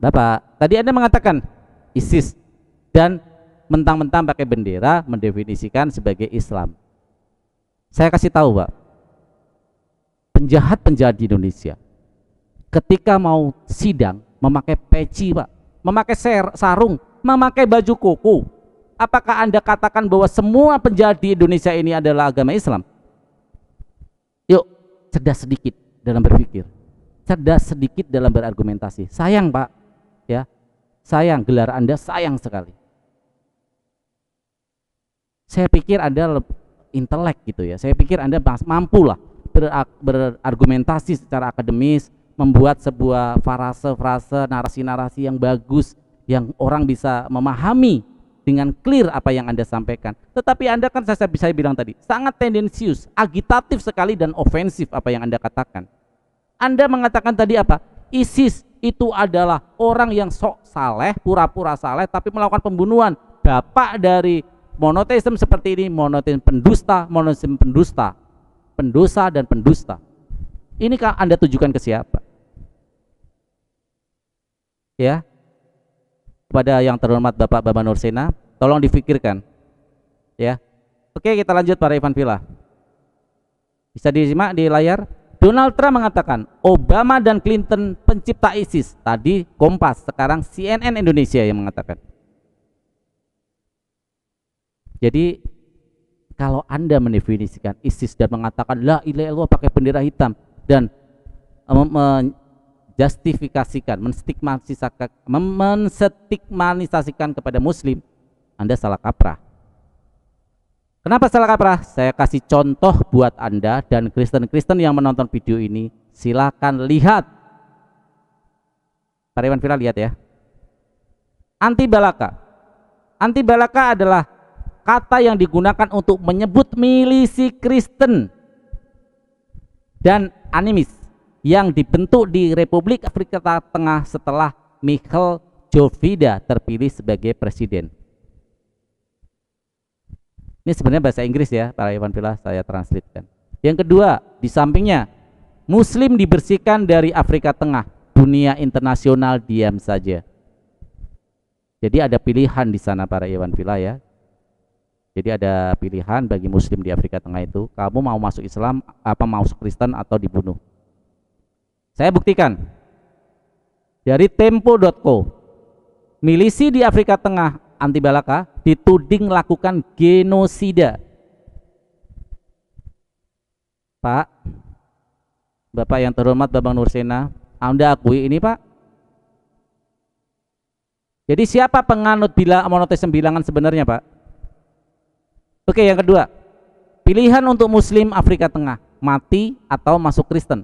Bapak, tadi Anda mengatakan ISIS dan mentang-mentang pakai bendera mendefinisikan sebagai Islam. Saya kasih tahu, Pak, penjahat-penjahat di Indonesia ketika mau sidang memakai peci, Pak, memakai sarung, memakai baju koko. Apakah Anda katakan bahwa semua penjahat di Indonesia ini adalah agama Islam? Yuk, cerdas sedikit dalam berpikir, cerdas sedikit dalam berargumentasi. Sayang, Pak, ya, sayang, gelar Anda sayang sekali. Saya pikir Anda intelek gitu ya. Saya pikir Anda mampu lah berargumentasi secara akademis, membuat sebuah frase-frase, narasi-narasi yang bagus, yang orang bisa memahami dengan clear apa yang Anda sampaikan. Tetapi Anda kan saya bilang tadi, sangat tendensius, agitatif sekali dan ofensif apa yang Anda katakan. Anda mengatakan tadi apa? ISIS itu adalah orang yang sok saleh, pura-pura saleh tapi melakukan pembunuhan. Bapak dari monoteisme seperti ini, monoteisme pendusta, pendosa dan pendusta. Ini kan Anda tujukan ke siapa? Ya, kepada yang terhormat Bapak Bambang Nursena, tolong difikirkan. Ya, oke, kita lanjut para Iwan Villa. Bisa disimak di layar. Donald Trump mengatakan Obama dan Clinton pencipta ISIS. Tadi Kompas, sekarang CNN Indonesia yang mengatakan. Jadi kalau Anda mendefinisikan ISIS dan mengatakan la ilaha illallah pakai bendera hitam dan menjustifikasikan, menstigmatisasikan kepada Muslim, Anda salah kaprah. Kenapa salah kaprah? Saya kasih contoh buat Anda dan Kristen-Kristen yang menonton video ini. Silakan lihat. Para Iwan Villa lihat ya. Anti balaka. Anti balaka adalah kata yang digunakan untuk menyebut milisi Kristen dan animis yang dibentuk di Republik Afrika Tengah setelah Michel Jovida terpilih sebagai presiden. Ini sebenarnya bahasa Inggris ya, para Iwan Villa, saya translatekan. Yang kedua, di sampingnya, Muslim dibersihkan dari Afrika Tengah, dunia internasional diam saja. Jadi ada pilihan di sana, para Iwan Villa ya. Jadi ada pilihan bagi Muslim di Afrika Tengah itu, kamu mau masuk Islam, apa mau masuk Kristen atau dibunuh. Saya buktikan dari tempo.co, milisi di Afrika Tengah anti balaka dituding lakukan genosida. Pak, Bapak yang terhormat Bambang Nursena, Anda akui ini Pak? Jadi siapa penganut monoteisme bilangan sebenarnya Pak? Oke, yang kedua, pilihan untuk Muslim Afrika Tengah, mati atau masuk Kristen.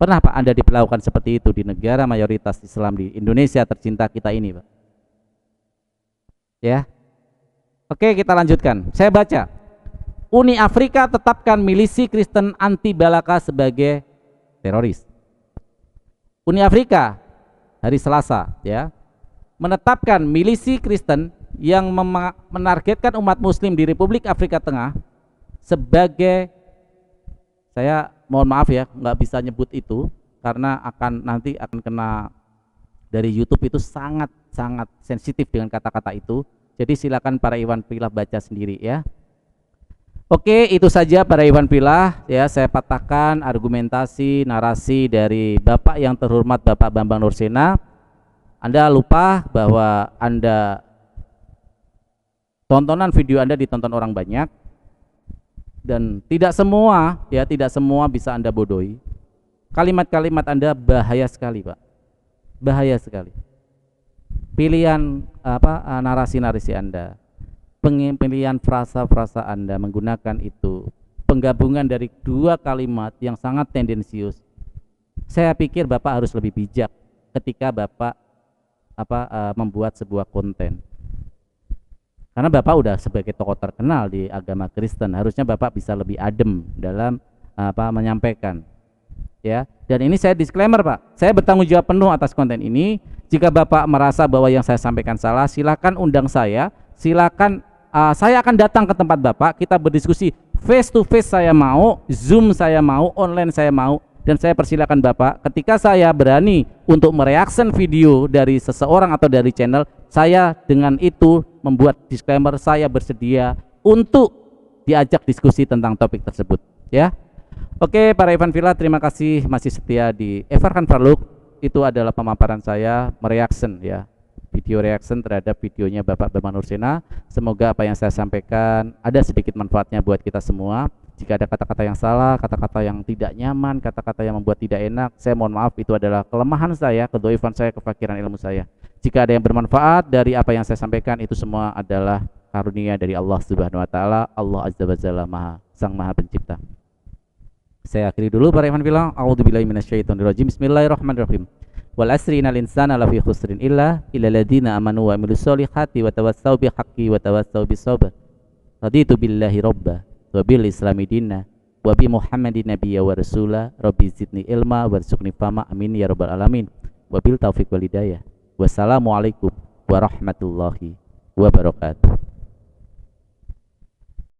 Pernah Pak Anda diperlakukan seperti itu di negara mayoritas Islam di Indonesia tercinta kita ini Pak? Ya. Oke, kita lanjutkan. Saya baca. Uni Afrika tetapkan milisi Kristen anti balaka sebagai teroris. Uni Afrika hari Selasa ya menetapkan milisi Kristen yang menargetkan umat Muslim di Republik Afrika Tengah sebagai, saya mohon maaf ya nggak bisa nyebut itu karena nanti akan kena dari YouTube, itu sangat sensitif dengan kata-kata itu. Jadi silakan para Iwan Villa baca sendiri ya. Oke, itu saja para Iwan Villa ya, saya patahkan argumentasi narasi dari Bapak yang terhormat Bapak Bambang Nursena. Anda lupa bahwa tontonan video Anda ditonton orang banyak. Dan tidak semua bisa Anda bodohi. Kalimat-kalimat Anda bahaya sekali Pak, bahaya sekali. Pilihan narasi-narasi Anda, pilihan frasa-frasa Anda menggunakan itu, penggabungan dari dua kalimat yang sangat tendensius. Saya pikir Bapak harus lebih bijak ketika Bapak membuat sebuah konten. Karena Bapak udah sebagai tokoh terkenal di agama Kristen, harusnya Bapak bisa lebih adem dalam menyampaikan. Ya, dan ini saya disclaimer Pak, saya bertanggung jawab penuh atas konten ini. Jika Bapak merasa bahwa yang saya sampaikan salah, silakan undang saya, silakan saya akan datang ke tempat Bapak, kita berdiskusi face to face, saya mau, Zoom saya mau, online saya mau, dan saya persilakan Bapak ketika saya berani untuk mereaction video dari seseorang atau dari channel, saya dengan itu membuat disclaimer, saya bersedia untuk diajak diskusi tentang topik tersebut ya. Oke, para Iwan Villa, terima kasih masih setia di Everkan Farluk. Itu adalah pemaparan saya mereaction ya, video reaction terhadap videonya Bapak Bambang Nursena. Semoga apa yang saya sampaikan ada sedikit manfaatnya buat kita semua. Jika ada kata-kata yang salah, kata-kata yang tidak nyaman, kata-kata yang membuat tidak enak, saya mohon maaf, itu adalah kelemahan saya, kedhaifan saya, kefakiran ilmu saya. Jika ada yang bermanfaat dari apa yang saya sampaikan, itu semua adalah karunia dari Allah Subhanahu wa taala. Allah Azza wa Jalla Sang Maha Pencipta. Saya akhiri dulu para Iwan Villa. A'udzubillahi minasyaitonirrajim. Bismillahirrahmanirrahim. Wal asri innal insana lafi khusrin illa alladziina amanu wa amilus solihati wa tawassau bihaqqi wa tawassau bisabr. Raditu billahi rabba wa bil islami dinna wa bi Muhammadin nabiyya wa rasula. Rabbi zidni ilma warzuqni fahma, amin ya rabbal alamin. Wa bil taufiq wal hidayah. Wassalamualaikum warahmatullahi wabarakatuh.